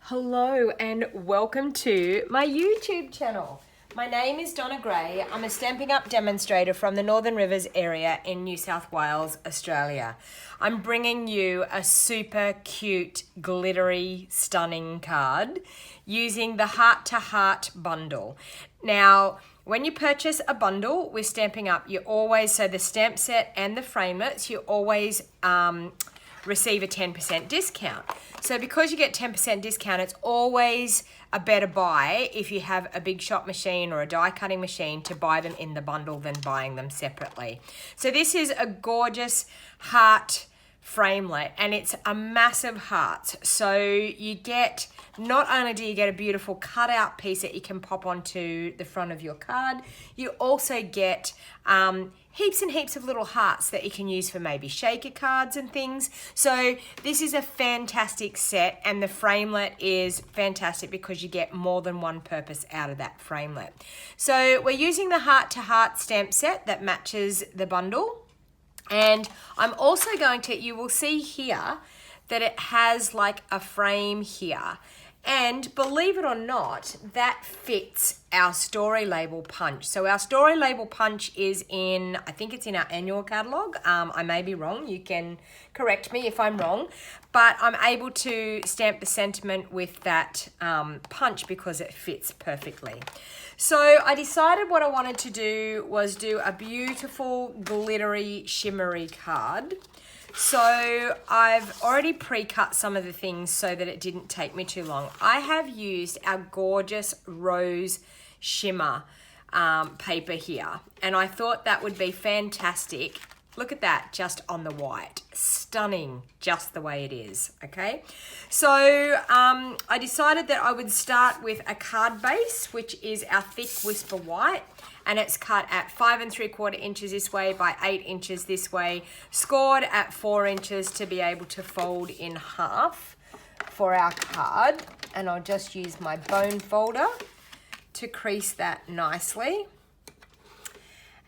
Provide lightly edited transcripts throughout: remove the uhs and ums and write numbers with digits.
Hello and welcome to my YouTube channel. My name is Donna Gray. I'm a Stampin' Up demonstrator from the Northern Rivers area in New South Wales, Australia. I'm bringing you a super cute, glittery, stunning card using the Heart to Heart bundle. Now, when you purchase a bundle with Stampin' Up, you always, so the stamp set and the framelits, you always receive a 10% discount. So because you get 10% discount, it's always a better buy if you have a big shot machine or a die cutting machine to buy them in the bundle than buying them separately. So this is a gorgeous heart framelit and it's a massive heart. So you get, not only do you get a beautiful cutout piece that you can pop onto the front of your card, you also get heaps and heaps of little hearts that you can use for maybe shaker cards and things. So this is a fantastic set, and the framelit is fantastic because you get more than one purpose out of that framelit. So we're using the Heart to Heart stamp set that matches the bundle. And I'm also going to, you will see here that it has like a frame here. And believe it or not, that fits our story label punch. So our story label punch is in, I think it's in our annual catalogue. I may be wrong, you can correct me if I'm wrong, but I'm able to stamp the sentiment with that punch because it fits perfectly. So I decided what I wanted to do was do a beautiful glittery shimmery card. So I've already pre-cut some of the things so that it didn't take me too long. I have used our gorgeous rose shimmer paper here, and I thought that would be fantastic. Look at that, just on the white. Stunning, just the way it is, okay? So I decided that I would start with a card base, which is our thick Whisper White, and it's cut at 5 3/4 inches this way by 8 inches this way, scored at 4 inches to be able to fold in half for our card. And I'll just use my bone folder to crease that nicely.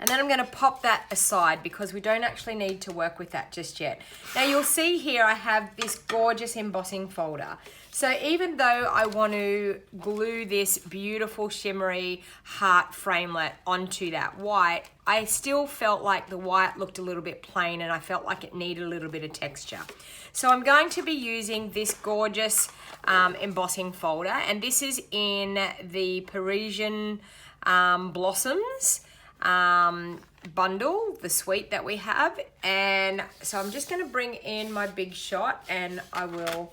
And then I'm going to pop that aside because we don't actually need to work with that just yet. Now you'll see here I have this gorgeous embossing folder. So even though I want to glue this beautiful shimmery heart framelit onto that white, I still felt like the white looked a little bit plain and I felt like it needed a little bit of texture. So I'm going to be using this gorgeous embossing folder, and this is in the Parisian Blossoms bundle, the suite that we have. And so I'm just going to bring in my big shot and I will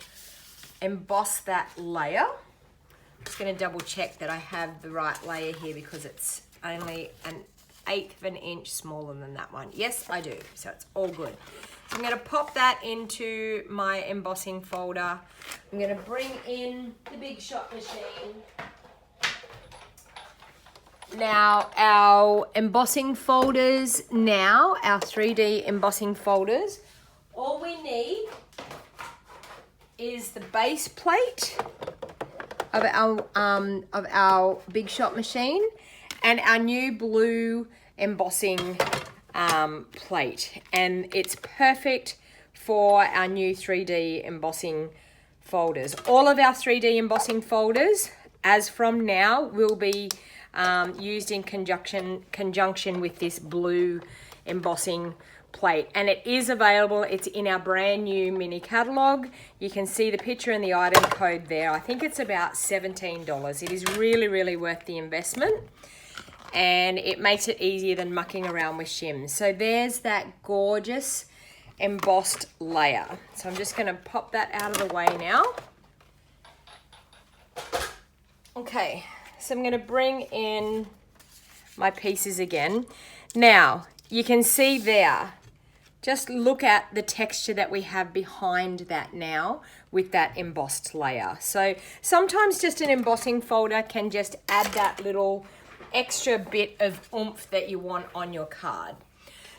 emboss that layer. I'm just going to double check that I have the right layer here because it's only 1/8 of an inch smaller than that one. Yes, I do. So it's all good. So I'm going to pop that into my embossing folder. I'm going to bring in the big shot machine. Now our embossing folders, our 3D embossing folders, all we need is the base plate of our big shot machine and our new blue embossing plate, and it's perfect for our new 3D embossing folders. All of our 3D embossing folders, as from now, will be used in conjunction with this blue embossing plate, and it is available. It's in our brand new mini catalogue. You can see the picture and the item code there. I think it's about $17. It is really, really worth the investment, and it makes it easier than mucking around with shims. So there's that gorgeous embossed layer. So I'm just going to pop that out of the way now. Okay. So I'm going to bring in my pieces again. Now, you can see there, just look at the texture that we have behind that now with that embossed layer. So sometimes just an embossing folder can just add that little extra bit of oomph that you want on your card.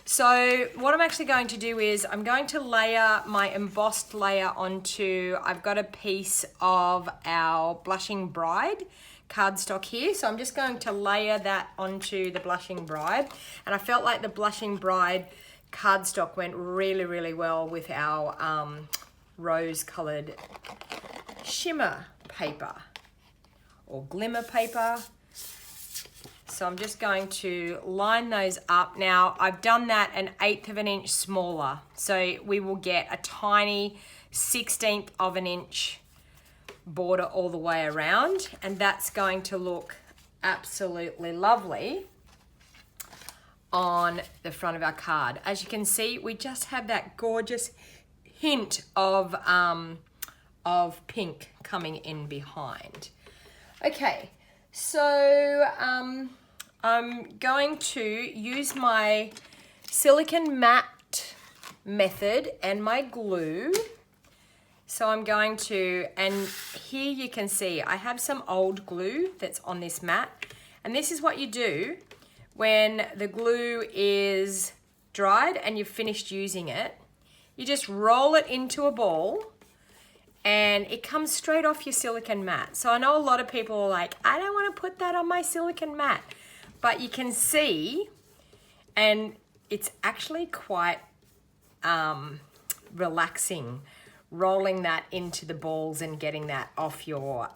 So what I'm actually going to do is I'm going to layer my embossed layer onto, I've got a piece of our Blushing Bride cardstock here, so I'm just going to layer that onto the Blushing Bride, and I felt like the Blushing Bride cardstock went really, really well with our rose colored shimmer paper or glimmer paper. So I'm just going to line those up. Now I've done that 1/8 of an inch smaller. So we will get a tiny 1/16 of an inch border all the way around. And that's going to look absolutely lovely on the front of our card. As you can see, we just have that gorgeous hint of pink coming in behind. Okay, so I'm going to use my silicone matte method and my glue. So I'm going to, and here you can see I have some old glue that's on this mat, and this is what you do when the glue is dried and you've finished using it. You just roll it into a ball and it comes straight off your silicone mat. So I know a lot of people are like, I don't want to put that on my silicone mat, but you can see, and it's actually quite relaxing, rolling that into the balls and getting that off your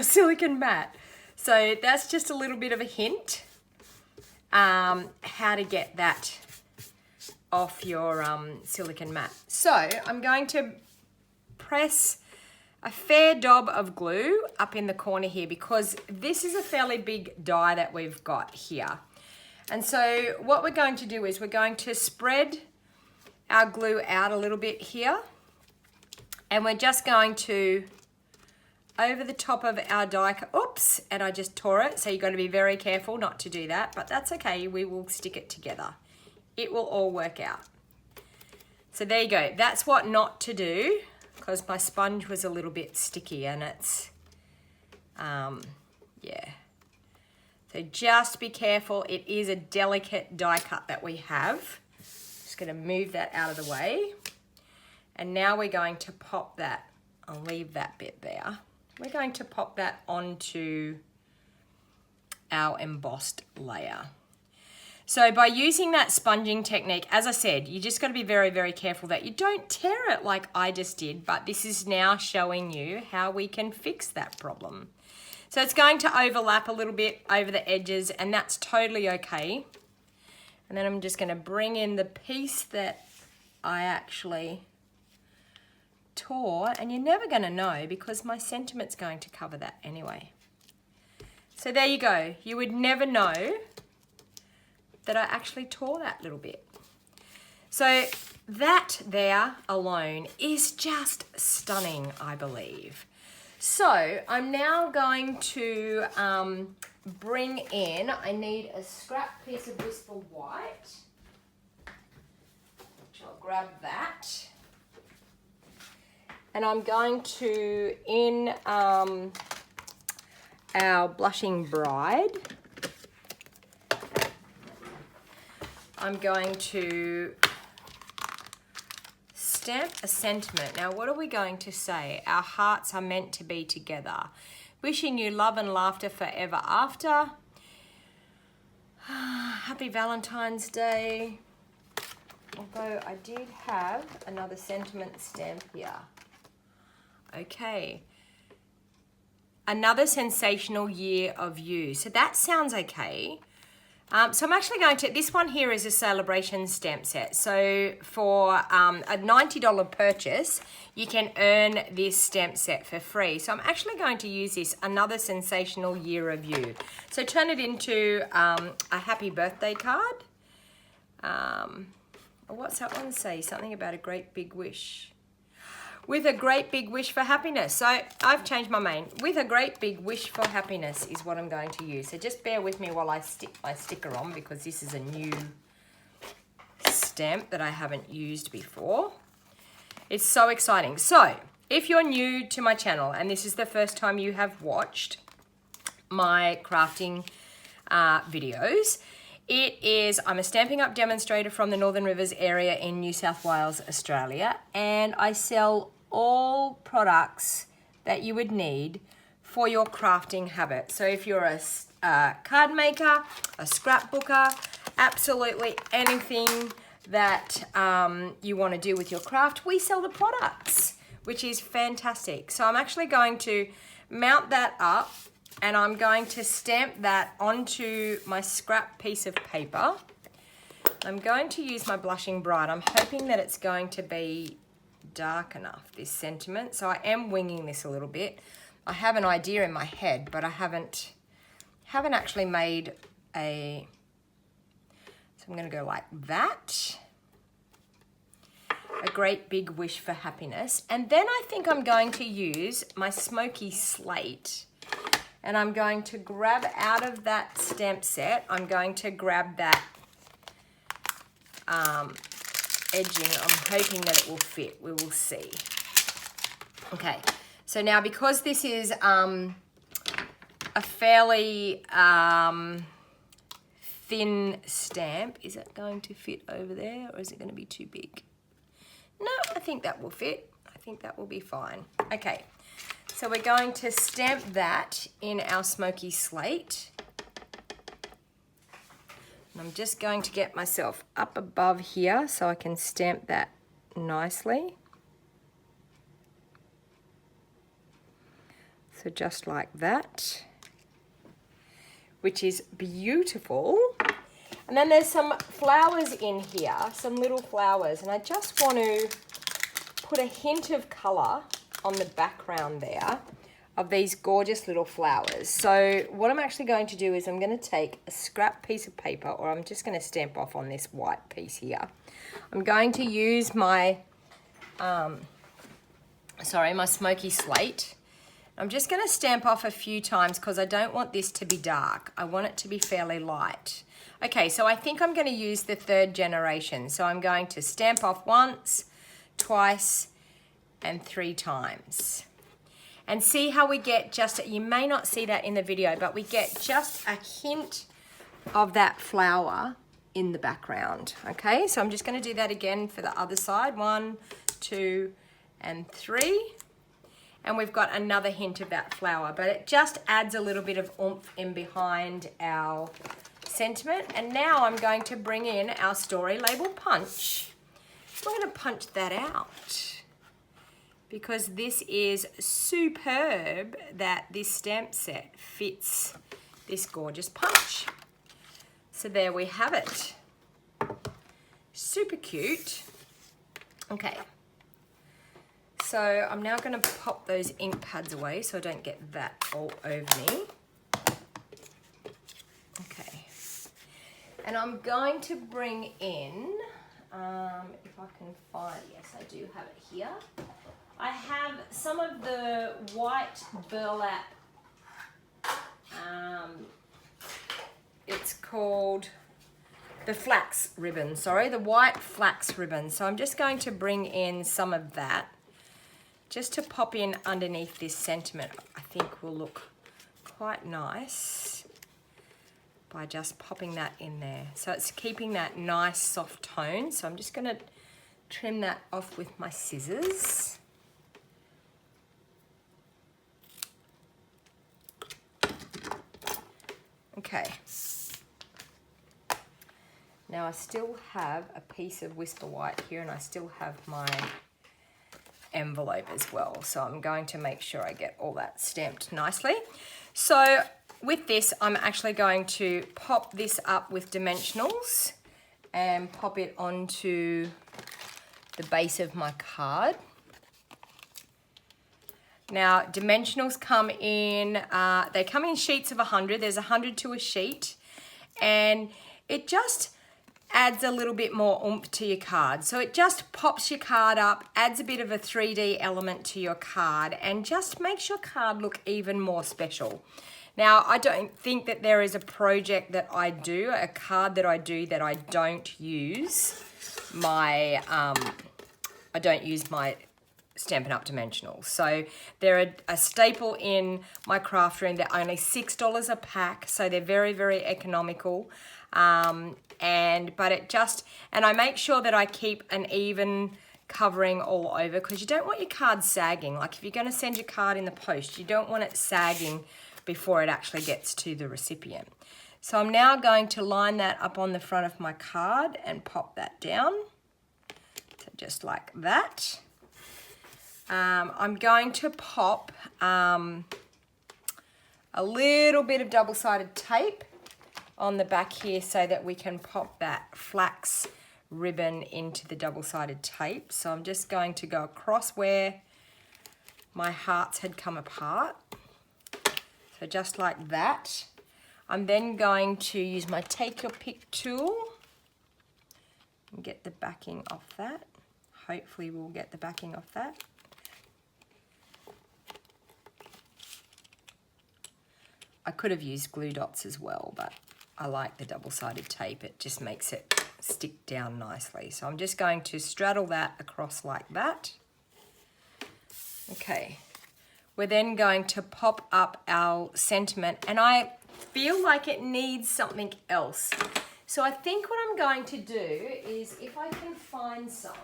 silicone mat. So that's just a little bit of a hint how to get that off your silicone mat. So I'm going to press a fair daub of glue up in the corner here because this is a fairly big die that we've got here. And so what we're going to do is we're going to spread our glue out a little bit here, and we're just going to, over the top of our die, oops, and I just tore it, so you've got to be very careful not to do that, but that's okay, we will stick it together. It will all work out. So there you go, that's what not to do, because my sponge was a little bit sticky and it's, yeah. So just be careful, it is a delicate die cut that we have. Just gonna move that out of the way. And now we're going to pop that, I'll leave that bit there. We're going to pop that onto our embossed layer. So by using that sponging technique, as I said, you just got to be very, very careful that you don't tear it like I just did, but this is now showing you how we can fix that problem. So it's going to overlap a little bit over the edges, and that's totally okay. And then I'm just going to bring in the piece that I actually tore, and you're never going to know because my sentiment's going to cover that anyway. So there you go. You would never know that I actually tore that little bit. So that there alone is just stunning, I believe. So I'm now going to bring in, I need a scrap piece of Whisper White, which I'll grab that. And I'm going to, in our Blushing Bride, I'm going to stamp a sentiment. Now, what are we going to say? Our hearts are meant to be together. Wishing you love and laughter forever after. Happy Valentine's Day. Although I did have another sentiment stamp here. Okay. Another sensational year of you. So that sounds okay. So I'm actually going to, this one here is a celebration stamp set. So for a $90 purchase, you can earn this stamp set for free. So I'm actually going to use this, another sensational year of you. So turn it into a happy birthday card. What's that one say? Something about a great big wish. With a great big wish for happiness. So I've changed my mind. With a great big wish for happiness is what I'm going to use. So just bear with me while I stick my sticker on because this is a new stamp that I haven't used before. It's so exciting. So if you're new to my channel and this is the first time you have watched my crafting videos, I'm a Stampin' Up! Demonstrator from the Northern Rivers area in New South Wales, Australia, and I sell all products that you would need for your crafting habit. So if you're a card maker, a scrapbooker, absolutely anything that you want to do with your craft, we sell the products. which is fantastic. So I'm actually going to mount that up and I'm going to stamp that onto my scrap piece of paper. I'm going to use my Blushing Bright. I'm hoping that it's going to be dark enough, this sentiment. So I am winging this a little bit. I have an idea in my head, but I haven't actually made a... So I'm going to go like that. A great big wish for happiness. And then I think I'm going to use my smoky slate and I'm going to grab out of that stamp set, I'm going to grab that edging. I'm hoping that it will fit. We will see. Okay, so now because this is a fairly thin stamp, is it going to fit over there or is it going to be too big? No, I think that will fit. I think that will be fine. Okay, so we're going to stamp that in our smoky slate. And I'm just going to get myself up above here so I can stamp that nicely. So just like that, which is beautiful. And then there's some flowers in here, some little flowers, and I just want to put a hint of colour on the background there of these gorgeous little flowers. So what I'm actually going to do is I'm going to take a scrap piece of paper, or I'm just going to stamp off on this white piece here. I'm going to use my, my smoky slate. I'm just going to stamp off a few times because I don't want this to be dark. I want it to be fairly light. Okay, so I think I'm going to use the 3rd generation. So I'm going to stamp off once, twice, and 3 times. And see how we get just, you may not see that in the video, but we get just a hint of that flower in the background. Okay, so I'm just going to do that again for the other side. 1, 2, and 3. And we've got another hint of that flower, but it just adds a little bit of oomph in behind our sentiment. And now I'm going to bring in our story label punch. We're going to punch that out because this is superb that this stamp set fits this gorgeous punch. So there we have it. Super cute. Okay. So I'm now going to pop those ink pads away so I don't get that all over me. Okay. And I'm going to bring in, if I can find, yes, I do have it here. I have some of the white burlap, it's called the flax ribbon, the white flax ribbon. So I'm just going to bring in some of that, just to pop in underneath this sentiment. I think will look quite nice by just popping that in there. So it's keeping that nice soft tone. So I'm just going to trim that off with my scissors. Okay. Now I still have a piece of Whisper White here and I still have my envelope as well. So I'm going to make sure I get all that stamped nicely. So with this, I'm actually going to pop this up with dimensionals and pop it onto the base of my card. Now, dimensionals come in, they come in sheets of 100. There's 100 to a sheet, and it just adds a little bit more oomph to your card. So it just pops your card up, adds a bit of a 3D element to your card, and just makes your card look even more special. Now, I don't think that there is a project that I do, a card that I do that I don't use my, Stampin' Up! Dimensionals. So they're a staple in my craft room. They're only $6 a pack, so they're very, very economical. And I make sure that I keep an even covering all over because you don't want your card sagging. Like if you're going to send your card in the post, you don't want it sagging before it actually gets to the recipient. So I'm now going to line that up on the front of my card and pop that down. So just like that. I'm going to pop a little bit of double-sided tape on the back here so that we can pop that flax ribbon into the double-sided tape. So I'm just going to go across where my hearts had come apart. So just like that. I'm then going to use my Take Your Pick tool and get the backing off that. Hopefully we'll get the backing off that. I could have used glue dots as well, but I like the double-sided tape. It just makes it stick down nicely. So I'm just going to straddle that across like that. Okay. We're then going to pop up our sentiment, and I feel like it needs something else. So I think what I'm going to do is, if I can find some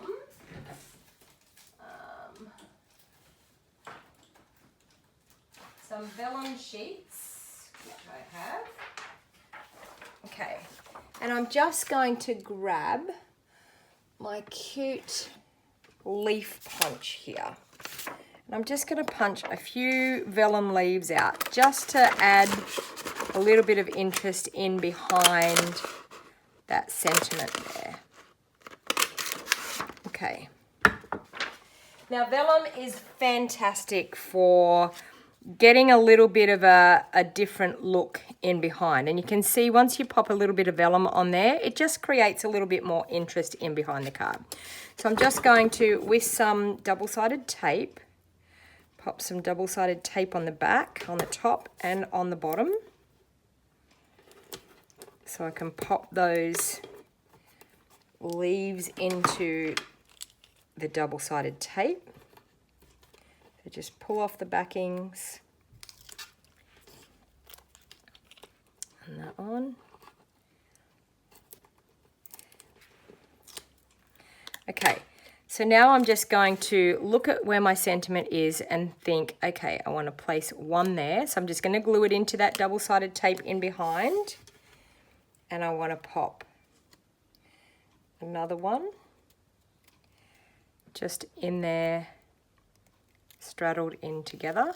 vellum sheets, which I have. Okay, and I'm just going to grab my cute leaf punch here. And I'm just going to punch a few vellum leaves out just to add a little bit of interest in behind that sentiment there. Okay. Now vellum is fantastic for getting a little bit of a different look in behind. And you can see once you pop a little bit of vellum on there, it just creates a little bit more interest in behind the card. So I'm just going to, with some double-sided tape, pop some double-sided tape on the back, on the top and on the bottom. So I can pop those leaves into the double-sided tape. So just pull off the backings. And that on. Okay. So now I'm just going to look at where my sentiment is and think, okay, I want to place one there. So I'm just going to glue it into that double-sided tape in behind. And I want to pop another one just in there, straddled in together.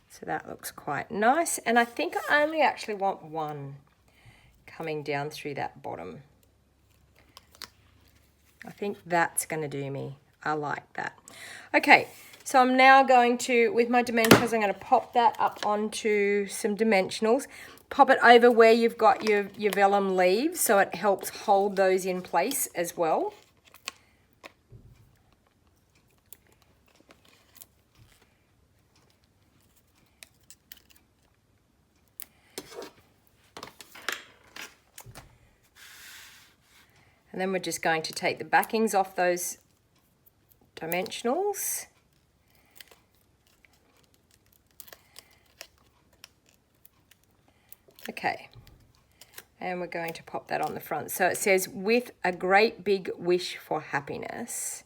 So that looks quite nice. And I think I only actually want one coming down through that bottom. I think that's going to do me. I like that. Okay, so I'm now going to, with my dimensionals, I'm going to pop that up onto some dimensionals. Pop it over where you've got your vellum leaves so it helps hold those in place as well. And then we're just going to take the backings off those dimensionals. Okay, and we're going to pop that on the front. So it says, with a great big wish for happiness.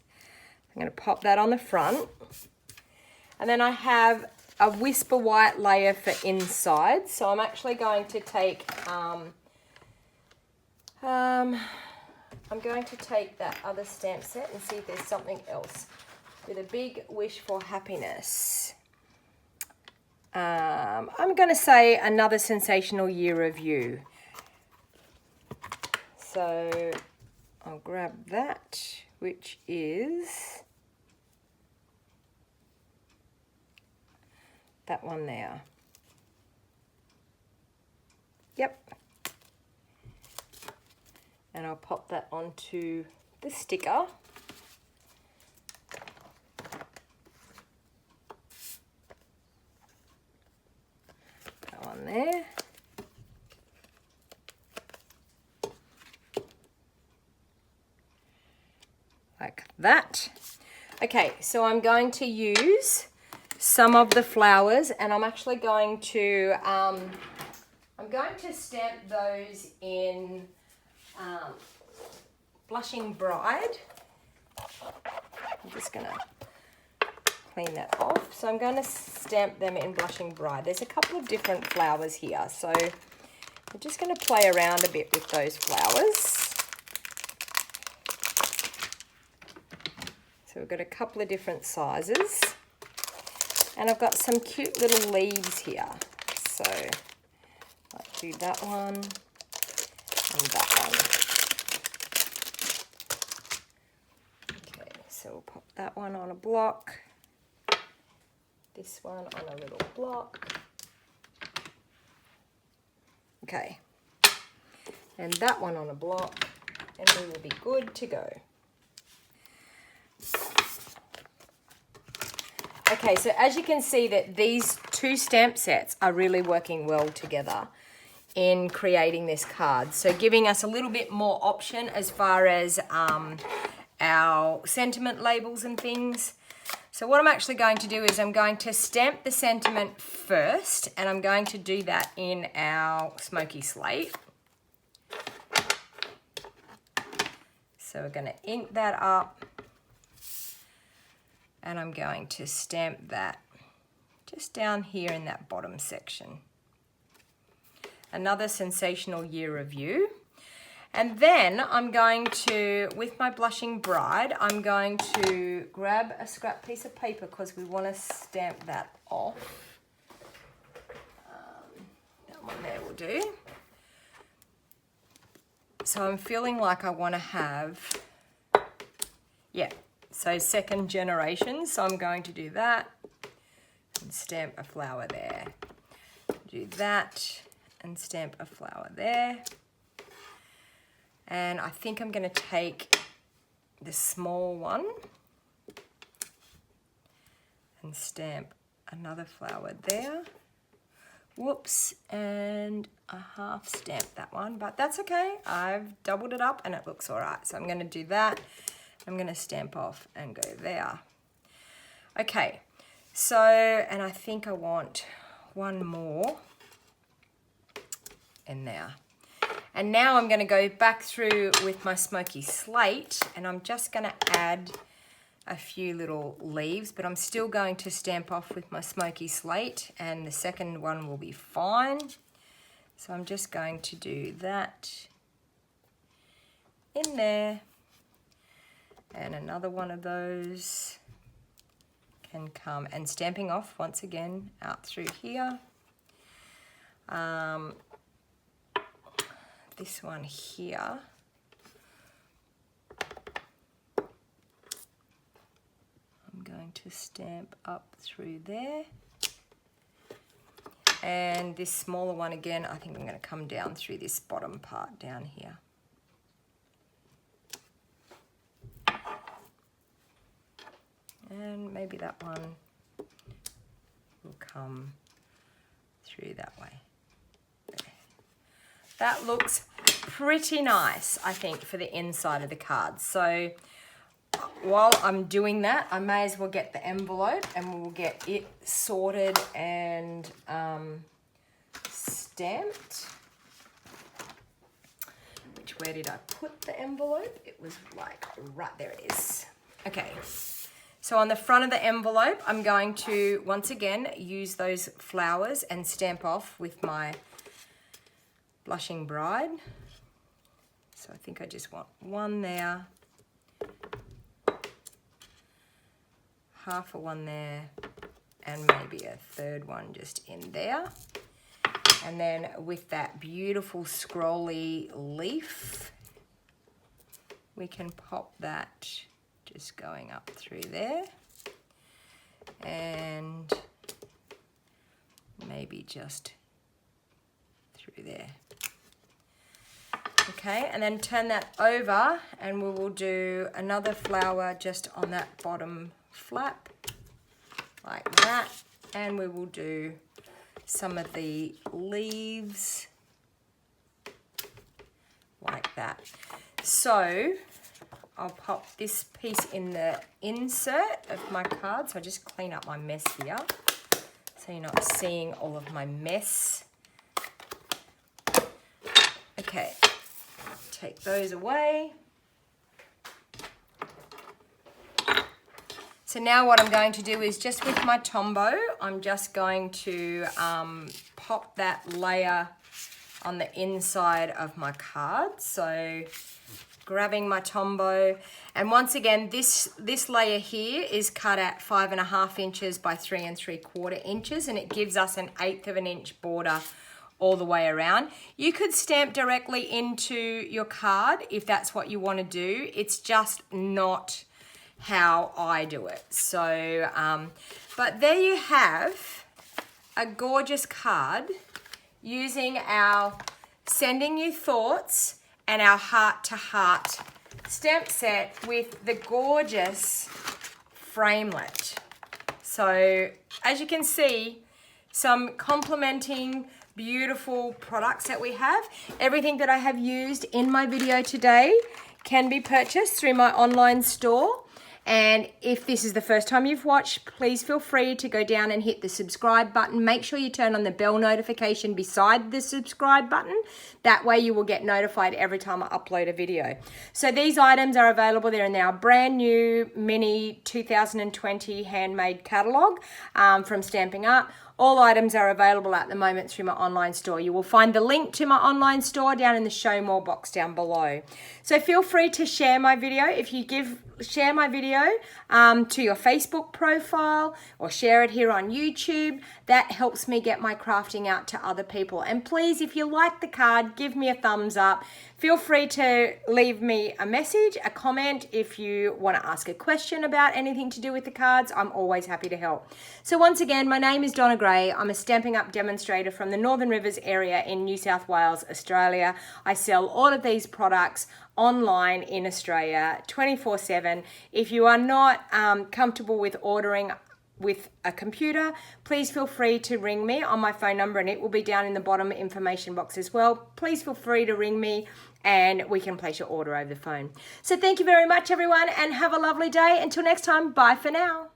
I'm going to pop that on the front. And then I have a Whisper White layer for inside. So I'm actually going to take, I'm going to take that other stamp set and see if there's something else. With a big wish for happiness. I'm going to say another sensational year of you. So I'll grab that, which is that one there. Yep. And I'll pop that onto the sticker. That one there. Like that. Okay, so I'm going to use some of the flowers, and I'm actually going to stamp those in Blushing Bride. I'm just going to clean that off. So I'm going to stamp them in Blushing Bride. There's a couple of different flowers here, so I'm just going to play around a bit with those flowers. So we've got a couple of different sizes. And I've got some cute little leaves here. So I'll do that one and that one. Okay, so we'll pop that one on a block. This one on a little block. Okay. And that one on a block. And we will be good to go. Okay, so as you can see that these two stamp sets are really working well together in creating this card. So giving us a little bit more option as far as our sentiment labels and things. So what I'm actually going to do is I'm going to stamp the sentiment first, and I'm going to do that in our smoky slate. So we're going to ink that up. And I'm going to stamp that just down here in that bottom section. Another sensational year review. And then I'm going to, with my Blushing Bride, I'm going to grab a scrap piece of paper because we want to stamp that off. That one there will do. So I'm feeling like I want to have, yeah. So second generation, so I'm going to do that and stamp a flower there. Do that and stamp a flower there. And I think I'm going to take the small one and stamp another flower there. Whoops, and I half stamped that one, but that's okay. I've doubled it up and it looks all right. So I'm going to do that. I'm going to stamp off and go there. Okay, so, and I think I want one more in there. And now I'm going to go back through with my smoky slate, and I'm just going to add a few little leaves, but I'm still going to stamp off with my smoky slate, and the second one will be fine. So I'm just going to do that in there. And another one of those can come, and stamping off once again out through here. This one here. I'm going to stamp up through there. And this smaller one again, I think I'm going to come down through this bottom part down here. And maybe that one will come through that way. There. That looks pretty nice, I think, for the inside of the card. So while I'm doing that, I may as well get the envelope and we'll get it sorted and stamped. Where did I put the envelope? It was like right there it is. Okay. So on the front of the envelope, I'm going to, once again, use those flowers and stamp off with my Blushing Bride. So I think I just want one there, half a one there, and maybe a third one just in there. And then with that beautiful scrolly leaf, we can pop that just going up through there, and maybe just through there. Okay, and then turn that over and we will do another flower just on that bottom flap, like that, and we will do some of the leaves like that. So I'll pop this piece in the insert of my card. So I just clean up my mess here so you're not seeing all of my mess. Okay, take those away. So now what I'm going to do is just with my Tombow, I'm just going to pop that layer on the inside of my card. So grabbing my Tombow, and once again this layer here is cut at 5.5 inches by 3 3/4 inches, and it gives us an 1/8 of an inch border all the way around. You could stamp directly into your card if that's what you want to do. It's just not how I do it. So but there you have a gorgeous card using our Sending You Thoughts and our Heart to Heart stamp set with the gorgeous framelit. So as you can see, some complementing beautiful products that we have. Everything that I have used in my video today can be purchased through my online store. And if this is the first time you've watched, please feel free to go down and hit the subscribe button. Make sure you turn on the bell notification beside the subscribe button. That way you will get notified every time I upload a video. So these items are available. They're in our brand new mini 2020 handmade catalogue from Stampin' Up. All items are available at the moment through my online store. You will find the link to my online store down in the show more box down below. So feel free to share my video. If you share my video to your Facebook profile or share it here on YouTube, that helps me get my crafting out to other people. And please, if you like the card, give me a thumbs up. Feel free to leave me a message, a comment. If you want to ask a question about anything to do with the cards, I'm always happy to help. So once again, my name is Donna. I'm a Stampin' Up demonstrator from the Northern Rivers area in New South Wales, Australia. I sell all of these products online in Australia 24/7. If you are not comfortable with ordering with a computer, please feel free to ring me on my phone number, and it will be down in the bottom information box as well. Please feel free to ring me and we can place your order over the phone. So thank you very much everyone, and have a lovely day. Until next time, bye for now.